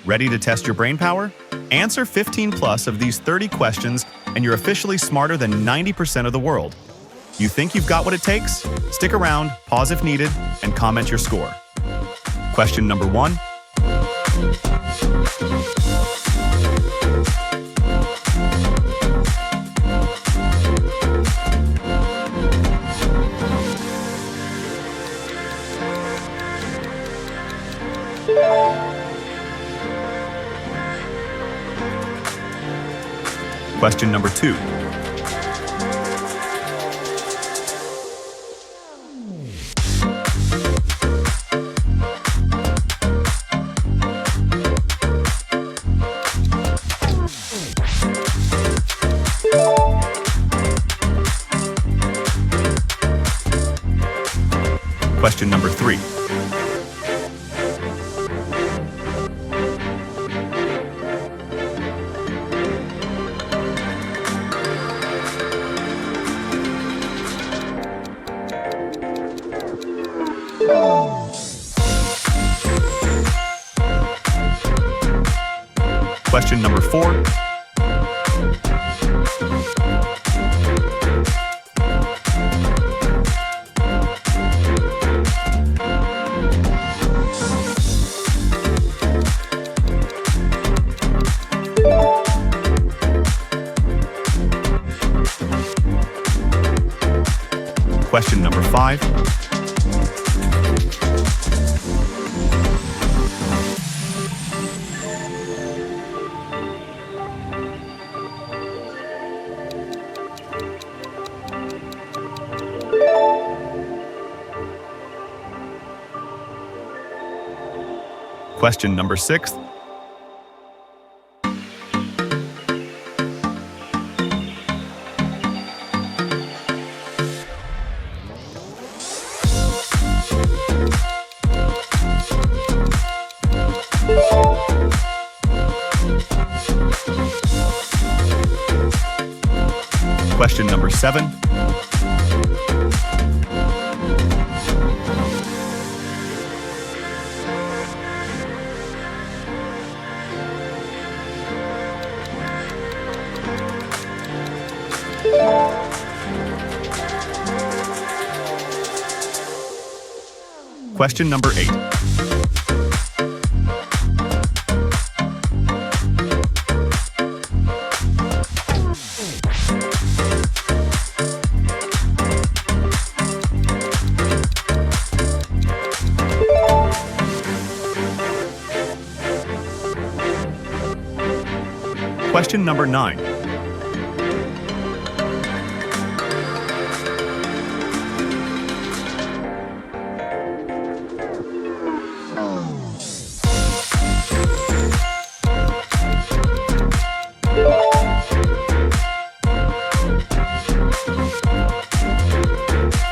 Ready to test your brain power? Answer 15 plus of these 30 questions and you're officially smarter than 90% of the world. You think you've got what it takes? Stick around, pause if needed, and comment your score. Question number 1. Question number 2. Question number 3. Question number 4. Question number 5. Question number 6. Question number 7. Question number 8. Question number 9.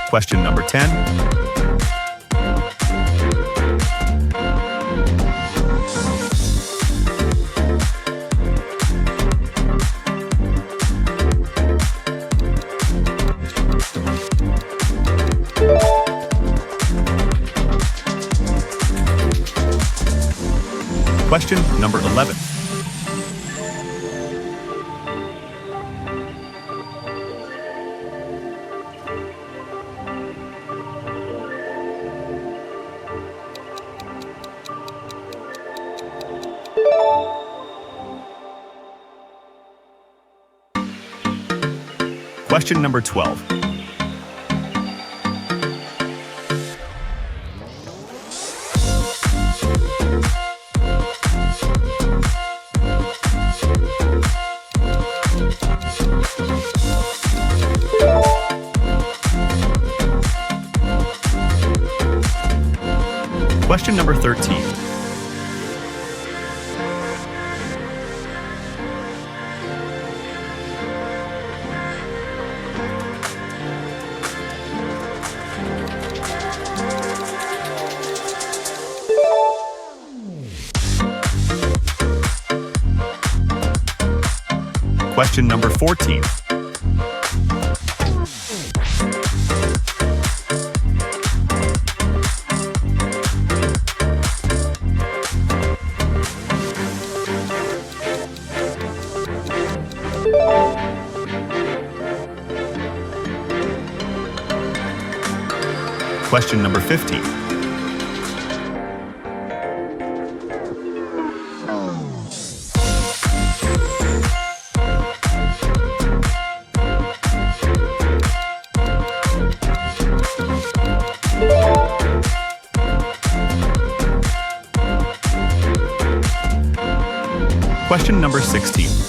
Question number 10. Question number 11. Question number 12. Question number 13. Question number 14. Question number 15. Question number 16.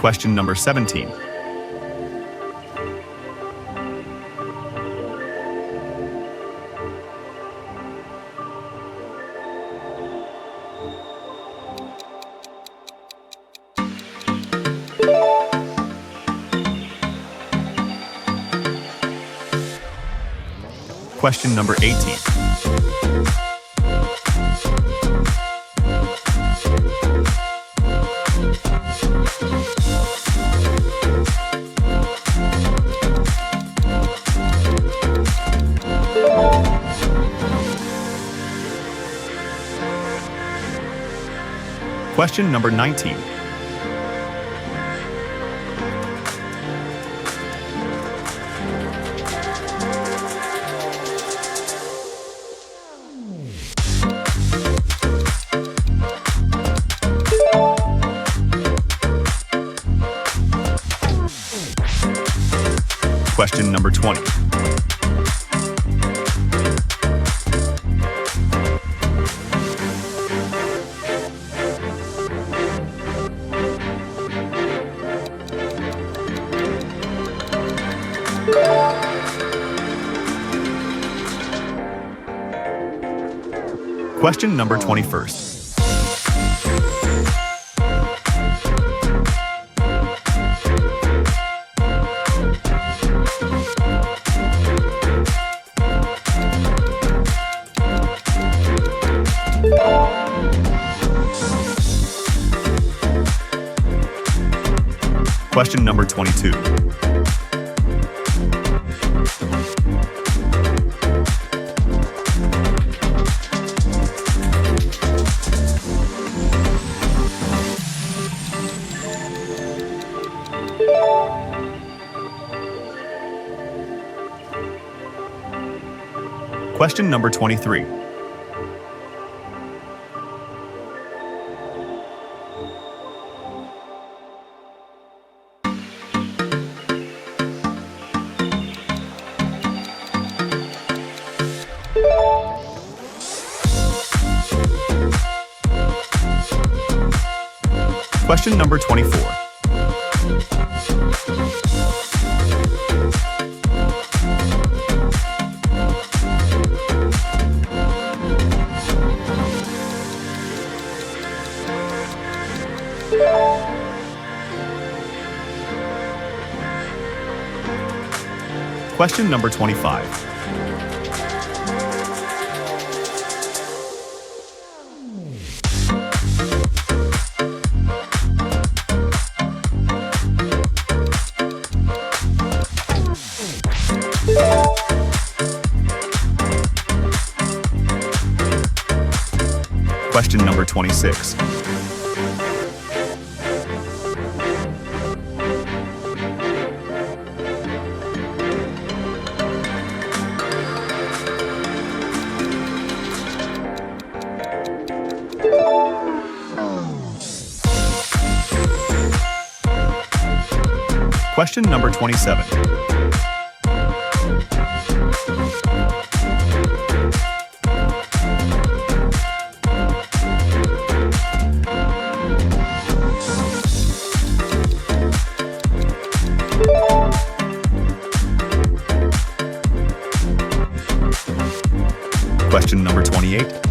Question number 17. Question number 18. Question number 19. Question number 20. Question number 21st. Question number 22. Question number 23. Question number 24. Question number 25. Question number 26. Question number 27. Question number 28.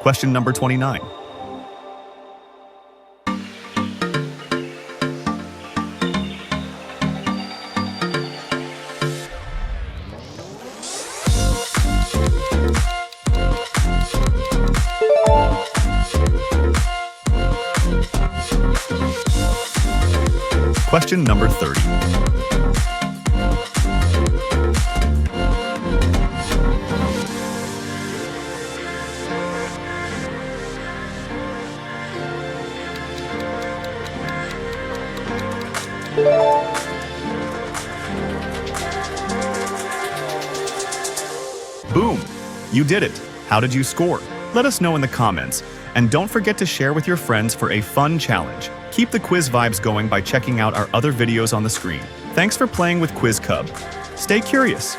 Question number 29. question number 30. Boom! You did it! How did you score? Let us know in the comments. And don't forget to share with your friends for a fun challenge. Keep the quiz vibes going by checking out our other videos on the screen. Thanks for playing with Quiz Cub. Stay curious.